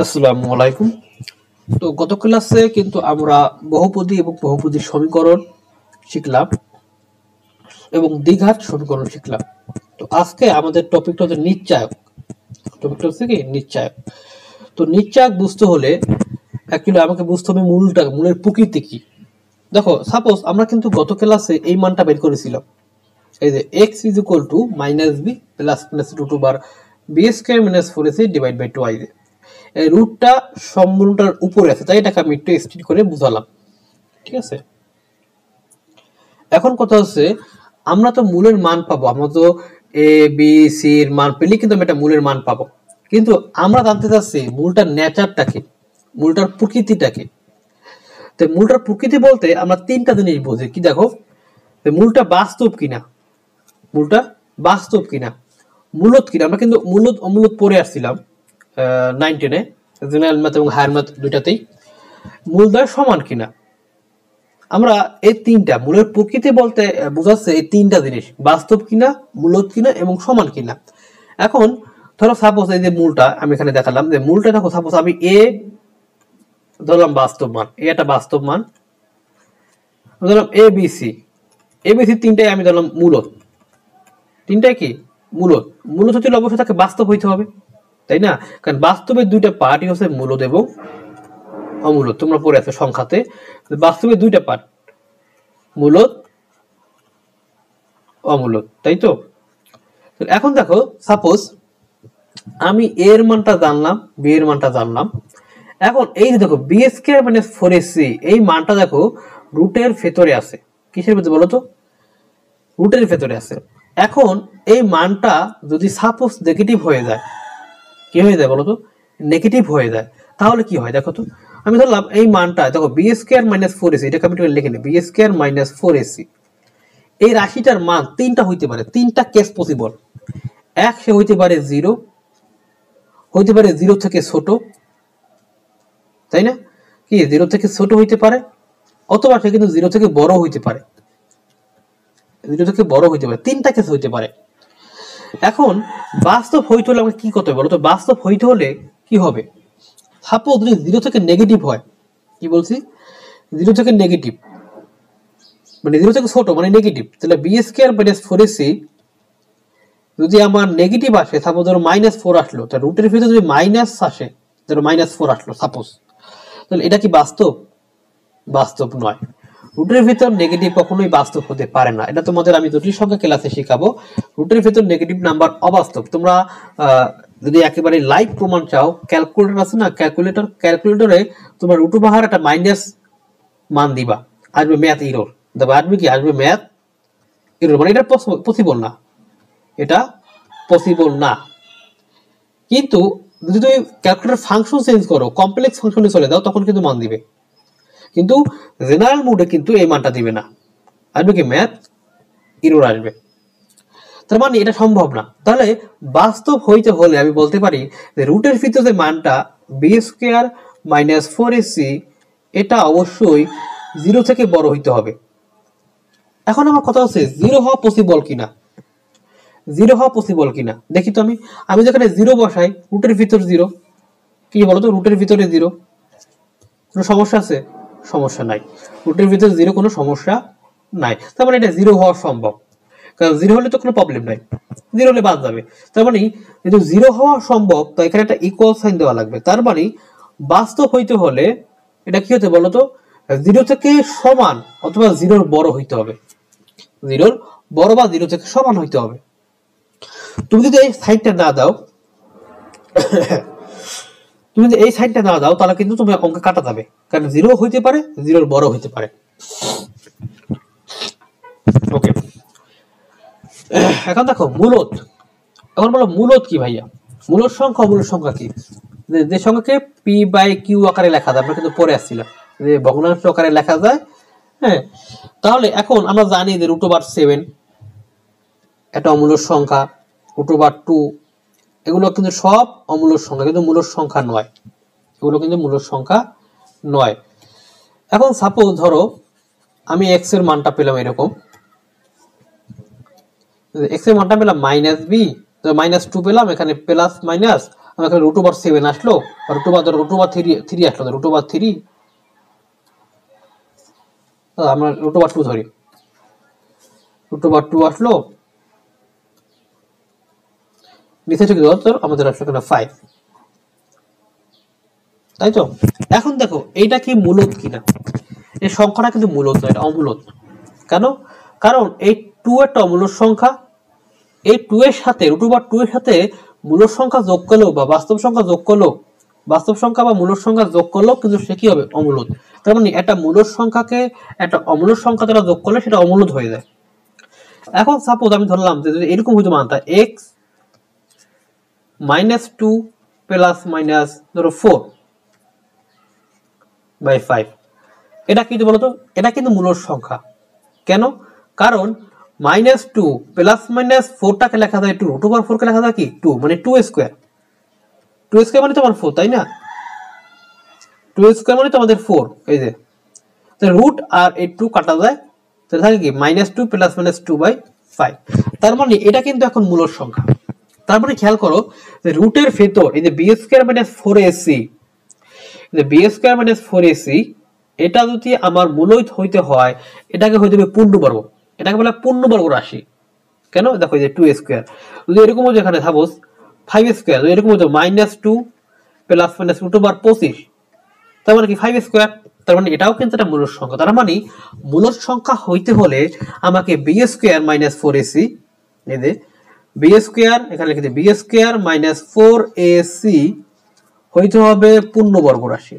আসসালামু আলাইকুম। তো গত ক্লাসে কিন্তু আমরা বহুপদী এবং বহুপদীর সমীকরণ শিখলাম এবং দ্বিঘাত সমীকরণ শিখলাম। তো আজকে আমাদের টপিকটা হচ্ছে নিশ্চায়ক। টপিকটা হচ্ছে কি নিশ্চায়ক। তো নিশ্চায়ক বুঝতে হলে অ্যাকচুয়ালি আমাকে বুঝতে হবে মূলের প্রকৃতি কি। দেখো, সাপোজ আমরা কিন্তু গত ক্লাসে এই মানটা বের করেছিলাম, এই যে x is equal to minus B plus plus two বার B square minus 4ac divide by 2i। এই রুটটা সম্পূর্ণটার উপরে আছে, তাই এটাকে আমি একটু এক্সটেন্ড করে বুঝালাম। ঠিক আছে, এখন কথা হচ্ছে আমরা তো মূলের মান পাবো, আমরা তো এ বি সি এর মান পেলে কিন্তু আমি একটা মূলের মান পাবো, কিন্তু আমরা জানতে চাচ্ছি মূলটার নেচারটাকে, মূলটার প্রকৃতিটাকে। তো মূলটার প্রকৃতি বলতে আমরা তিনটা জিনিস বুঝি কি, দেখো মূলটা বাস্তব কিনা, মূলটা বাস্তব কিনা, মূলত কিনা। আমরা কিন্তু মূলত অমূলত পড়ে আসছিলাম 9-10-এ, জেনারেল ম্যাথ এবং হায়ার ম্যাথ দুইটাতেই। মূলদ্বয় সমান কিনা। আমরা এই তিনটা মূলের প্রকৃতি বলতে বোঝাচ্ছে এই তিনটা জিনিস, বাস্তব কিনা, মূলত কিনা এবং সমান কিনা। এখন ধরো সাপোজ এই যে মূলটা আমি এখানে দেখালাম, যে মূলটা দেখো, সাপোজ আমি এ ধরলাম বাস্তব মান, এ একটা বাস্তব মান, ধরলাম A B C, A B C তিনটাই আমি ধরলাম মূলত, তিনটাই কি মূলত। মূলত হচ্ছে অবশ্যই তাকে বাস্তব হইতে হবে, তাই না? কারণ বাস্তবের দুইটা পার্টই হচ্ছে মূলত এবং অমূলত। তোমরা পড়ে আছো সংখ্যাতে, বাস্তবের দুইটা পার্ট, মূলত অমূলত, তাই তো? এখন দেখো সাপোজ আমি এর মানটা জানলাম, বি এর মানটা জানলাম। এখন এই দেখো বি স্কয়ার মাইনাস 4ac, এই মানটা দেখো রুটের ভেতরে আছে। কিসের ভেতরে বলো তো? রুটের ভেতরে আছে। এখন এই মানটা যদি সাপোজ নেগেটিভ হয়ে যায়, কি হয়ে যায় বলো তো? নেগেটিভ হয়ে যায়, তাহলে কি হয় দেখো তো। আমি ধরলাম এই মানটা দেখো বি স্কয়ার মাইনাস 4ac, এটা আমি লিখে নিই, বি স্কয়ার মাইনাস 4ac। এই রাশিটার মান তিনটা হইতে পারে, তিনটা কেস পসিবল। এক, সে হইতে পারে জিরো, হইতে পারে জিরো থেকে ছোট, তাই না? কি জিরো থেকে ছোট হইতে পারে, অথবা সে কিন্তু জিরো থেকে বড় হইতে পারে, জিরো থেকে বড় হইতে পারে, তিনটা কেস হইতে পারে। এখন বাস্তব হইতে হলে আমাকে কি করতে হবে বলতো? বাস্তব হইতে হলে কি হবে? সাপোজ যদি জিরো থেকে নেগেটিভ হয়, কি বলছি, জিরো থেকে নেগেটিভ মানে জিরো থেকে ছোট মানে নেগেটিভ, তাহলে বি স্কয়ার মাইনাস 4ac যদি আমার নেগেটিভ আসে, সাপোজ ধরো -4 আসলো, তাহলে রুটের ভিতরে যদি মাইনাস আসে, ধরো -4 আসলো সাপোজ, তাহলে এটা কি বাস্তব? বাস্তব নয়। রুটের ভিতর নেগেটিভ কখনোই বাস্তব হতে পারে না। এটা তোমাদের আমি জটিল সংখ্যা ক্লাসে শেখাবো। রুটের ভিতর নেগেটিভ নাম্বার অবাস্তব। তোমরা যদি একেবারে লাইভ প্রমাণ চাও, ক্যালকুলেটর আছে না, ক্যালকুলেটরে তোমার রুট বাহার একটা মাইনাস মান দিবা, আসবে ম্যাথ ইরর, দেখো আসবে কি, আসবে ম্যাথ ইরর, মানে এটা পসিবল না, এটা পসিবল না। কিন্তু যদি তুমি ক্যালকুলেটর ফাংশন চেঞ্জ করো, কমপ্লেক্স ফাংশনে চলে যাও, তখন কিন্তু মান দিবে। কিন্তু জেনারেল মোডে কিন্তু এই মানটা দিবে না, আসবে কি ম্যাথ ইরর আসবে। তার মানে এটা সম্ভব না। তাহলে বাস্তব হইতে হলে আমি বলতে পারি যে রুটের ভিতরে যে মানটা বি স্কয়ার মাইনাস 4ac, এটা অবশ্যই জিরো থেকে বড় হইতে হবে। এখন আমার কথা হচ্ছে জিরো হওয়া পসিবল কিনা, জিরো হওয়া পসিবল কিনা দেখি তো। আমি যেখানে জিরো বসাই, রুটের ভিতর জিরো, কি বলতো, রুটের ভিতরে জিরো, কোনো সমস্যা আছে? সমস্যা নাই। রুটের ভিতরে জিরো, কোনো সমস্যা নাই। তার মানে এটা জিরো হওয়া সম্ভব, কারণ জিরো হলে তো কোনো প্রবলেম নাই, জিরো হলে বাদ যাবে। তার মানে যেহেতু জিরো হওয়া সম্ভব, তো এখানে একটা ইকুয়াল সাইন দেওয়া লাগবে। তার মানে বাস্তব হইতে হলে এটা কি হতে বলতো, জিরো থেকে সমান অথবা জিরোর বড় হইতে হবে, জিরোর বড় বা জিরো থেকে সমান হইতে হবে। তুমি যদি এই সাইনটা না দাও, তুমি যদি এই সাইনটা না দাও, তাহলে কিন্তু তুমি অঙ্ক কাটা যাবে, কারণ জিরো হইতে পারে, জিরোর বড় হইতে পারে। ওকে, এখন দেখো মূলত, এখন বলো মূলত কি ভাইয়া? মূলত সংখ্যা, মূলত সংখ্যা কি? যে সংখ্যাকে পি বাই কিউ আকারে লেখা যায়, আমরা কিন্তু পরে আসছিলাম যে ভগ্নাংশ আকারে লেখা যায়। হ্যাঁ, তাহলে এখন আমরা জানি যে √7 একটা অমূলক সংখ্যা, √2 এগুলো কিন্তু সব অমূলক সংখ্যা, কিন্তু মূলক সংখ্যা নয়, এগুলো কিন্তু মূলক সংখ্যা নয়। এখন সাপোজ ধরো আমি এক্স এর মানটা পেলাম এরকম, এক্স এর মানটা পেলাম -b, তো -2 পেলাম, এখানে প্লাস মাইনাস আমাকে √7 আসলো, √3 আসলো, √3 আমরা √2 ধরি, √2 আসলো, নিচে থেকে ধর আমাদের আসলো এখানে 5, তাই তো। এখন দেখো এইটা কি মূলত কিনা, এই সংখ্যাটা কিন্তু মূলত নয়, এটা অমূলত। কেন? কারণ এই 2 একটা অমূলত সংখ্যা, এই 2 এর সাথে √2 এর সাথে মূলত সংখ্যা যোগ করলেও বা বাস্তব সংখ্যা যোগ করলেও, বাস্তব সংখ্যা বা মূলত সংখ্যা যোগ করলেও কিন্তু সে কি হবে? অমূলত। তার মানে একটা মূলত সংখ্যাকে একটা অমূলত সংখ্যা দ্বারা যোগ করলে সেটা অমূলত হয়ে যায়। এখন সাপোজ আমি ধরলাম যে যদি এরকম হইতো মানটা x -2 ± ধরো 4/5, এটা কিন্তু বলতো, এটা কিন্তু মূলত সংখ্যা। কেন? কারণ -2 ± 4টাকে লেখা যায় 2, 2/4 কে লেখা যায় কি 2, মানে 2² 2² মানে তো আমার 4, তাই না? 2² মানে তো আমাদের 4, এই যে রুট আর এই 2 কাটা যায়, তাহলে থাকে কি -2 ± 2/5। তার মানে এটা কিন্তু এখন মূলত সংখ্যা। তার মানে খেয়াল করো যে রুটের ভেতর এই যে b² - 4ac, যে b² - 4ac, এটা যদি আমার মূলত হইতে হয়, এটাকে হইতে হবে পূর্ণবর্গ, এটাকে বলে পূর্ণবর্গ রাশি। কেন? দেখো এই যে 2² যদি এরকম হতো, এখানে সাপোজ 5² যদি এরকম হতো -2 ± √25, তার মানে কি 5², তার মানে এটাও কিন্তু একটা মূলত সংখ্যা। তার মানে মূলত সংখ্যা হইতে হলে আমাকে b² - 4ac, এই যে b², এখানে লিখে দিই b² - 4ac হইতে হবে পূর্ণবর্গ রাশি,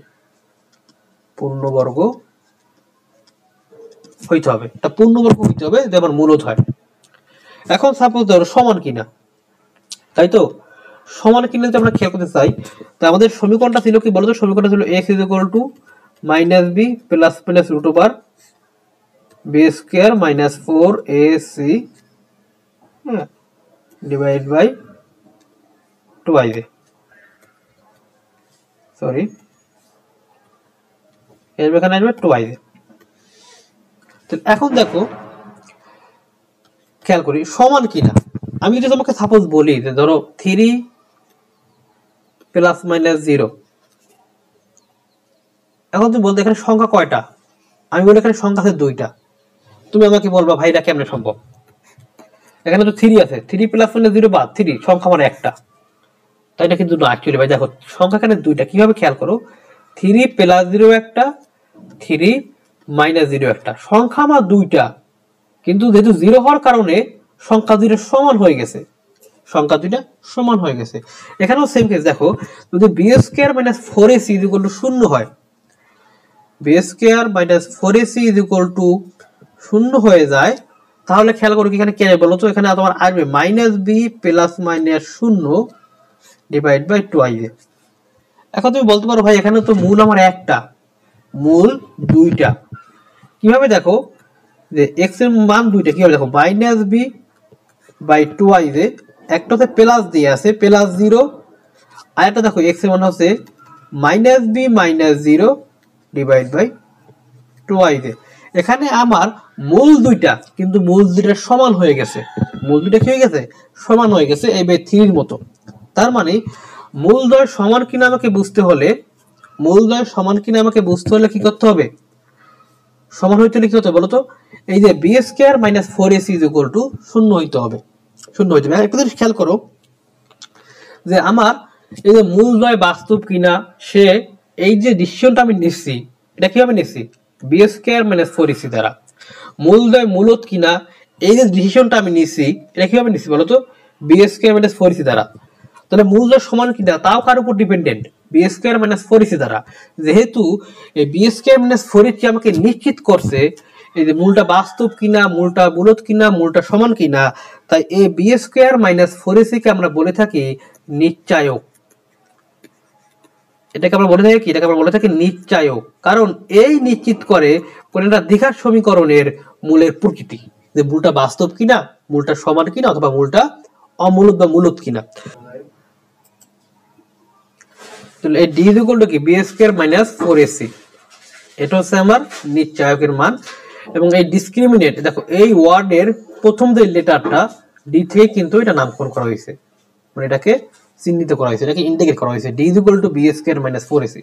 পূর্ণবর্গ হইতে হবে, এটা পূর্ণবর্গ হইতে হবে যে আমার মূলত হয়। এখন সাপোজ ধরো সমান কিনা, তাই তো, সমান কিনা যদি আমরা খেয়াল করতে চাই, তো আমাদের সমীকরণটা ছিল কি বলতো? সমীকরণটা ছিল x = -b ± b² - 4ac divide by 2i, sorry এর এখানে আসবে 2i। তো এখন দেখো খেয়াল করি সমান কিনা। আমি যদি তোমাকে সাপোজ বলি যে ধরো 3 ± 0, এখন তুমি বলতে এখানে সংখ্যা কয়টা? আমি বলি এখানে সংখ্যা আছে 2টা। তুমি আমাকে বলবা ভাই এটা কেমনে সম্ভব? এখানে তো 3 আছে, 3 ± 0 বা 3 সংখ্যা মানে একটা, তাই না? কিন্তু না, অ্যাকচুয়ালি ভাই দেখো সংখ্যা এখানে 2টা। কিভাবে? খেয়াল করো, 3 + 0 একটা, 3 - 0 একটা, সংখ্যা আমার 2টা, কিন্তু যেহেতু 0 হওয়ার কারণে সংখ্যা 2টা সমান হয়ে গেছে, সংখ্যা 2টা সমান হয়ে গেছে। এখানেও সেম কেস। দেখো যদি b² - 4ac = 0 হয়, b² - 4ac = 0 হয়ে যায়, তাহলে খেয়াল করো কি এখানে কে বলো তো? এখানে তোমার আসবে -b ± 0 ডিভাইড বাই 2i। এখন তুমি বলতে পারো ভাই এখানে তো মূল আমার একটা, মূল 2টা। কিভাবে? দেখো যে x এর মান 2টা, কিভাবে দেখো -b বাই 2i, যে একটা হচ্ছে প্লাস দিয়ে আছে +0, আর একটা দেখো x এর মান হচ্ছে -b - 0 ডিভাইড বাই 2i। এখানে আমার মূল 2টা, কিন্তু মূল 2টা সমান হয়ে গেছে, মূল 2টা কি হয়ে গেছে? সমান হয়ে গেছে, এই 3 মতো। তার মানে মূলদ্বয় সমান কিনা আমাকে বুঝতে হলে, মূলদ্বয় সমান কিনা আমাকে বুঝতে হলে কি করতে হবে? সমান হইতে হলে কি হতে হবে বলতো? এই যে b² - 4ac = 0 হইতে হবে, 0 হইতে হবে। একটা জিনিস খেয়াল করো যে আমার এই যে মূলদ্বয় বাস্তব কিনা, সে এই যে ডিসিশনটা আমি নিচ্ছি, এটা কিভাবে নিচ্ছি? b² - 4ac দ্বারা। মূলদ্বয় মূলত কিনা, এই যে ডিসিশনটা আমি নিচ্ছি, এটা কিভাবে নিচ্ছি বলতো? b² - 4ac দ্বারা। তাহলে মূলদ্বয় সমান কিনা তাও কার উপর ডিপেন্ডেন্ট? b² - 4ac দ্বারা। যেহেতু এই b² - 4ac আমাকে নিশ্চিত করছে এই যে মূলটা বাস্তব কিনা, মূলটা মূলত কিনা, মূলটা সমান কিনা, তাই এই b² - 4ac কে আমরা বলে থাকি নিশ্চায়ক। এটাকে আমরা বলে থাকি কি? এটাকে আমরা বলে থাকি নিশ্চায়ক। কারণ এই নিশ্চিত করে কোন একটা দ্বিঘাত সমীকরণের মূলের প্রকৃতি, যে মূলটা বাস্তব কিনা, মূলটা সমান কিনা, অথবা মূলটা অমূলত বা মূলত কিনা। তাহলে এই d = কি b² - 4ac, এটা হচ্ছে আমার নিশ্চায়কের মান। এবং এই ডিসক্রিমিনেট, দেখো এই ওয়ার্ডের প্রথম যে লেটারটা d থেকে কিন্তু এটা নামকরণ করা হয়েছে, মানে এটাকে চিহ্নিত করা হয়েছে, এটাকে ইন্টিগ্রেট করা হয়েছে, D is equal to B square minus 4ac।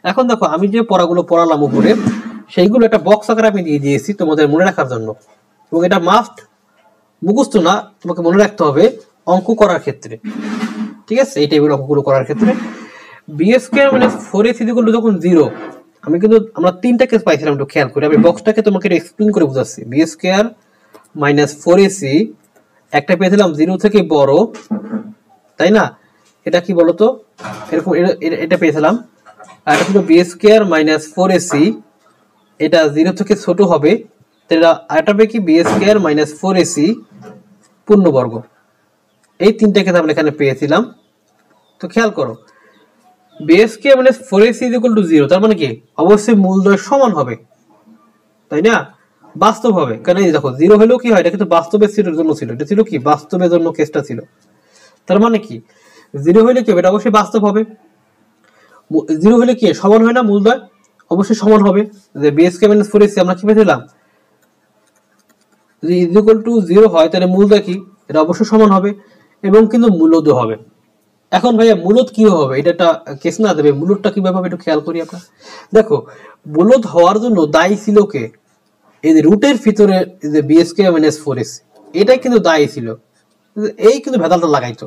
এখন দেখো আমি যে পড়াগুলো পড়ালাম উপরে সেইগুলো একটা বক্স আকারে আমি দিয়ে দিয়েছি তোমাদের মনে রাখার জন্য, এবং এটা মাস্ট মুখস্থ না, তোমাকে মনে রাখতে হবে অঙ্ক করার ক্ষেত্রে, ঠিক আছে? এই টেবিল অঙ্কগুলো করার ক্ষেত্রে B square minus 4ac equal to যখন 0, আমি কিন্তু আমরা তিনটা কেস পাইছিলাম, একটু খেয়াল করে আমি বক্সটাকে তোমাকে এক্সপ্লেইন করে বুঝাচ্ছি। বি স্কয়ার মাইনাস 4ac একটা পেয়েছিলাম 0 থেকে বড়, তাই না? এটা কি বলতো, এরকম এটা পেয়েছিলাম। আর এটা ছিল বি স্কয়ার মাইনাস 4ac, এটা 0 থেকে ছোট হবে, তাহলে এটা হবে কি বি স্কয়ার মাইনাস 4ac পূর্ণবর্গ। এই তিনটা কেস আমরা এখানে পেয়েছিলাম। তো খেয়াল করো B square minus 4ac equal to 0, তার মানে কি অবশ্যই মূলদ্বয় সমান হবে, তাই না? বাস্তব হবে, কারণ এই দেখো 0 হলেও কি হয়, এটা কিন্তু বাস্তবের জন্য ছিল, এটা ছিল কি বাস্তবের জন্য কেসটা ছিল। তার মানে কি 0 হলে কি হবে, এটা অবশ্যই বাস্তব হবে। 0 হলে কি সমান হয় না মূলদ্বয়, অবশ্যই সমান হবে। যে বি স্কয়ার মাইনাস 4ac আমরা কি পেয়েছিলাম, যদি ইজ ইকুয়াল টু 0 হয় তাহলে মূলদ্বয় কি, এটা অবশ্যই সমান হবে এবং কিন্তু মূলদ হবে। এখন ভাইয়া মূলদ কি হবে, এটা একটা কেস না দেবে, মূলদটা কিভাবে হবে একটু খেয়াল করি আমরা। দেখো মূলদ হওয়ার জন্য দায়ী ছিল কে, এই যে রুটের ভিতরে যে বি স্কয়ার মাইনাস 4ac এটাই কিন্তু দায়ী ছিল, এই কিন্তু ভেদালটা লাগাইতো।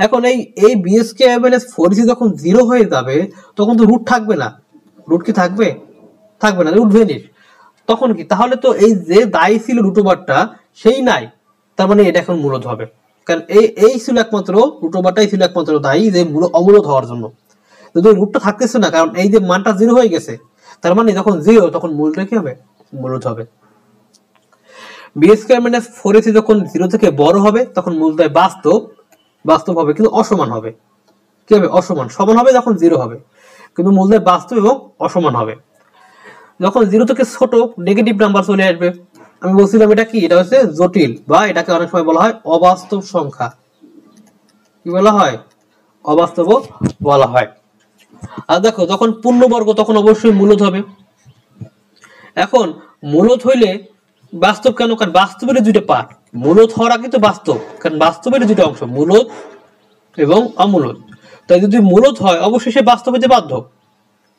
এখন এই বি স্কয়ার মাইনাস 4ac যখন 0 হয়ে যাবে তখন তো রুট থাকবে না, রুট কি থাকবে, থাকবে না, রুট ভ্যানিশ। তখন কি তাহলে তো এই যে দায়ী ছিল রুট ওভারটা সেই নাই, তার মানে এটা এখন মূলদ হবে, কারণ এই ছিল একমাত্র রুট ওভারটাই ছিল একমাত্র দায়ী যে অমূলদ হওয়ার জন্য। যদি রুটটা থাকতেছে না, কারণ এই যে মানটা 0 হয়ে গেছে, তার মানে যখন 0 তখন মূলটা কি হবে, মূলদ হবে। বি স্কয়ার মাইনাস 4ac যখন 0 থেকে বড় হবে তখন মূলদ্বয় বাস্তব হবে কিন্তু অসমান হবে। কি হবে, অসমান। সমান হবে যখন 0 হবে, কিন্তু মূলদ্বয় বাস্তব এবং অসমান হবে। যখন 0 থেকে ছোট নেগেটিভ নাম্বার চলে আসবে, আমি বলছিলাম এটা কি, এটা হচ্ছে জটিল, বা এটাকে অনেক সময় বলা হয় অবাস্তব সংখ্যা। কি বলা হয়, অবাস্তব বলা হয়। আর দেখো যখন পূর্ণবর্গ তখন অবশ্যই মূলদ হবে। এখন মূলদ হইলে বাস্তব কেন, কারণ বাস্তবের দুইটা পার্ট, মূলদ হওয়ার আগে তো বাস্তব, কারণ বাস্তবের দুইটা অংশ মূলদ এবং অমূলদ। তাই যদি মূলদ হয় অবশ্যই সে বাস্তব হতে বাধ্য,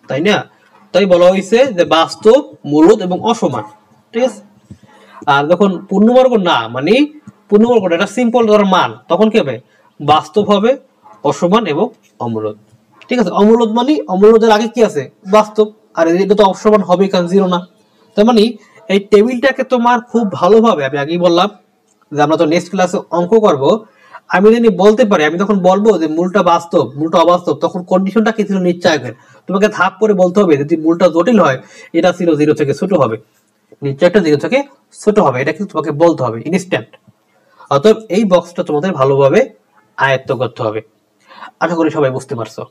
তাই না? তাই বলা হয়েছে যে বাস্তব, মূলদ এবং অসমান, ঠিক আছে? আর যখন পূর্ণবর্গ না, মানে পূর্ণবর্গটা এটা সিম্পল ধর মান, তখন কি হবে, বাস্তব হবে, অসমান এবং অমূলদ, ঠিক আছে? অমূলদ মানে অমূলদের আগে কি আছে, বাস্তব, আর এদিকে তো অসমান হবে কারণ 0 না। তার মানে এই টেবিলটাকে তোমার খুব ভালোভাবে, আমি আগেই বললাম যে আমরা তো নেক্সট ক্লাসে অঙ্ক করব, আমি যদি বলতে পারি, আমি তখন বলবো যে মূলটা বাস্তব, মূলটা অবাস্তব, তখন কন্ডিশনটা কি ছিল নিশ্চয়কের, তোমাকে ধাপ করে বলতে হবে যদি মূলটা জটিল হয় এটা ছিল 0 থেকে ছোট হবে, নিশ্চয়টা 0 থেকে ছোট হবে, এটা কিন্তু তোমাকে বলতে হবে ইনস্ট্যান্ট। অতএব এই বক্সটা তোমাদের ভালোভাবে আয়ত্ত করতে হবে। আশা করি সবাই বুঝতে পারছো।